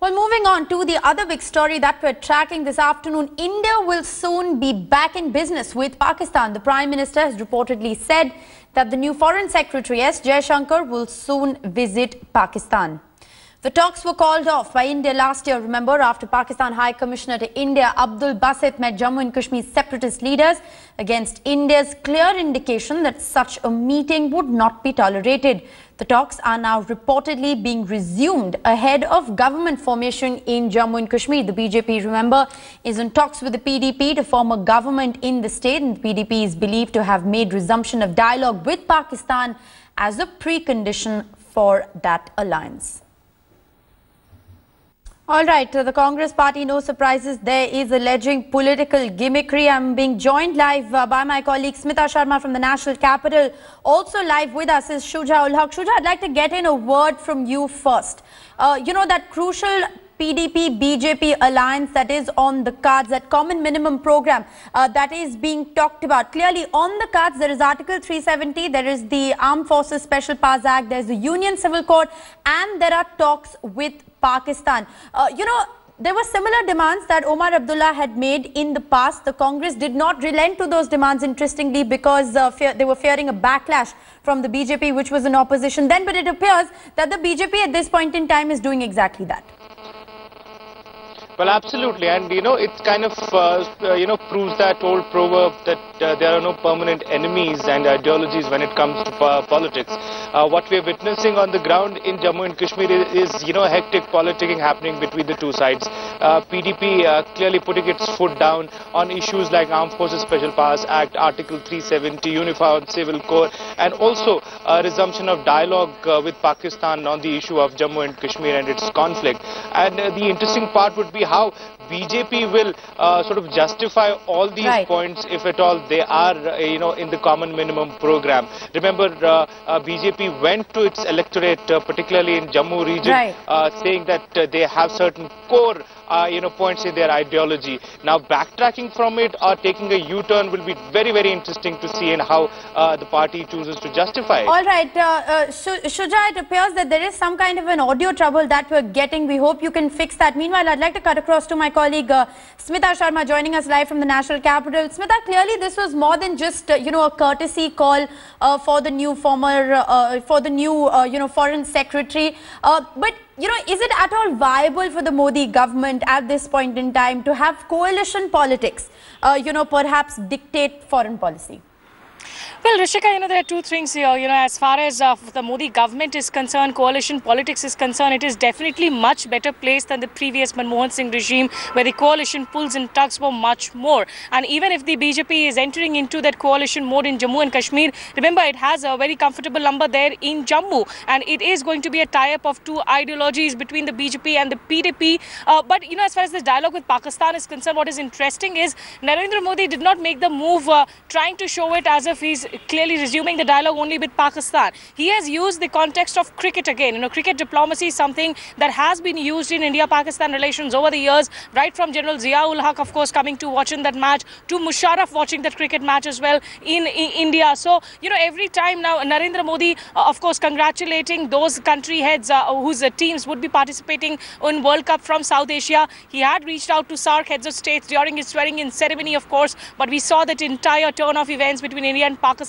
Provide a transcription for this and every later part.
Well, moving on to the other big story that we're tracking this afternoon, India will soon be back in business with Pakistan. The Prime Minister has reportedly said that the new Foreign Secretary S Jaishankar will soon visit Pakistan. The talks were called off by India last year, remember, after Pakistan High Commissioner to India Abdul Basit met Jammu and Kashmir separatist leaders against India's clear indication that such a meeting would not be tolerated. The talks are now reportedly being resumed ahead of government formation in Jammu and Kashmir. The BJP, remember, is in talks with the PDP to form a government in the state, and the PDP is believed to have made resumption of dialogue with Pakistan as a precondition for that alliance. All right, the Congress party, no surprises there, is alleging political gimmickry. I'm being joined live by my colleague Smita Sharma from the national capital. Also live with us is Shuja ul Haq. Shuja, I'd like to get in a word from you first. That crucial PDP-BJP alliance that is on the cards, that common minimum program that is being talked about. Clearly on the cards, there is Article 370, there is the Armed Forces Special Powers Act, there's the Union Civil Code, and there are talks with Pakistan. There were similar demands that Omar Abdullah had made in the past. The Congress did not relent to those demands, interestingly, because they were fearing a backlash from the BJP, which was in opposition then. But it appears that the BJP at this point in time is doing exactly that. Well, absolutely, and it kind of proves that old proverb that there are no permanent enemies and ideologies when it comes to politics. What we are witnessing on the ground in Jammu and Kashmir is hectic politicking happening between the two sides. PDP clearly putting its foot down on issues like Armed Forces Special Powers Act, Article 370, Unified Civil Code, and also resumption of dialogue with Pakistan on the issue of Jammu and Kashmir and its conflict. And the interesting part would be how BJP will sort of justify all these points, if at all they are, in the common minimum program. Remember, BJP went to its electorate, particularly in Jammu region, saying that they have certain core points in their ideology. Now backtracking from it or taking a U-turn will be very, very interesting to see in how the party chooses to justify it. All right, Shuja, it appears that there is some kind of an audio trouble that we're getting. We hope you can fix that. Meanwhile, I'd like to cut across to my colleague Smita Sharma, joining us live from the national capital. Smita, clearly this was more than just a courtesy call for the new foreign secretary. But is it at all viable for the Modi government at this point in time to have coalition politics, perhaps dictate foreign policy? Well, Rishika, there are two things here. As far as the Modi government is concerned, coalition politics is concerned, it is definitely much better placed than the previous Manmohan Singh regime, where the coalition pulls and tugs were much more. And even if the BJP is entering into that coalition mode in Jammu and Kashmir, remember, it has a very comfortable number there in Jammu. And it is going to be a tie-up of two ideologies between the BJP and the PDP. But, as far as the dialogue with Pakistan is concerned, what is interesting is Narendra Modi did not make the move trying to show it as if he's clearly resuming the dialogue only with Pakistan. He has used the context of cricket again. Cricket diplomacy is something that has been used in India-Pakistan relations over the years, right from General Zia ul Haq, of course, coming to watching that match, to Musharraf watching that cricket match as well in India. So, every time now, Narendra Modi, of course, congratulating those country heads whose teams would be participating in World Cup from South Asia. He had reached out to SAARC heads of states during his swearing-in ceremony, of course, but we saw that entire turn of events between India and Pakistan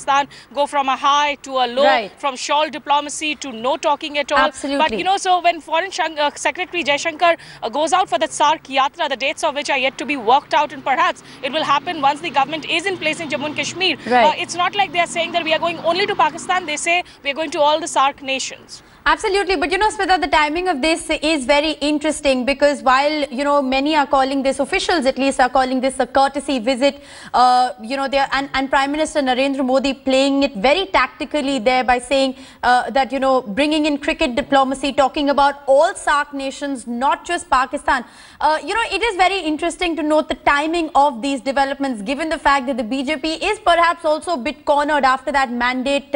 go from a high to a low, from shawl diplomacy to no talking at all. Absolutely. But so when Foreign Secretary Jaishankar goes out for the SAARC Yatra, the dates of which are yet to be worked out, and perhaps it will happen once the government is in place in Jammu and Kashmir. It's not like they are saying that we are going only to Pakistan. They say we are going to all the SAARC nations. Absolutely. But, Smita, the timing of this is very interesting because while, many are calling this, officials at least are calling this a courtesy visit, and Prime Minister Narendra Modi playing it very tactically there by saying that, bringing in cricket diplomacy, talking about all SAARC nations, not just Pakistan. It is very interesting to note the timing of these developments, given the fact that the BJP is perhaps also a bit cornered after that mandate,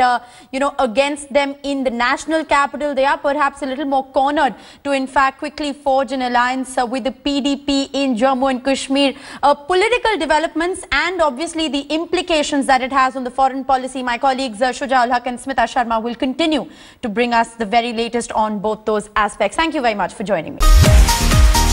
against them in the national capital. capital, they are perhaps a little more cornered to in fact quickly forge an alliance with the PDP in Jammu and Kashmir. Political developments and obviously the implications that it has on the foreign policy. My colleagues Shuja ul Haq and Smita Sharma will continue to bring us the very latest on both those aspects. Thank you very much for joining me.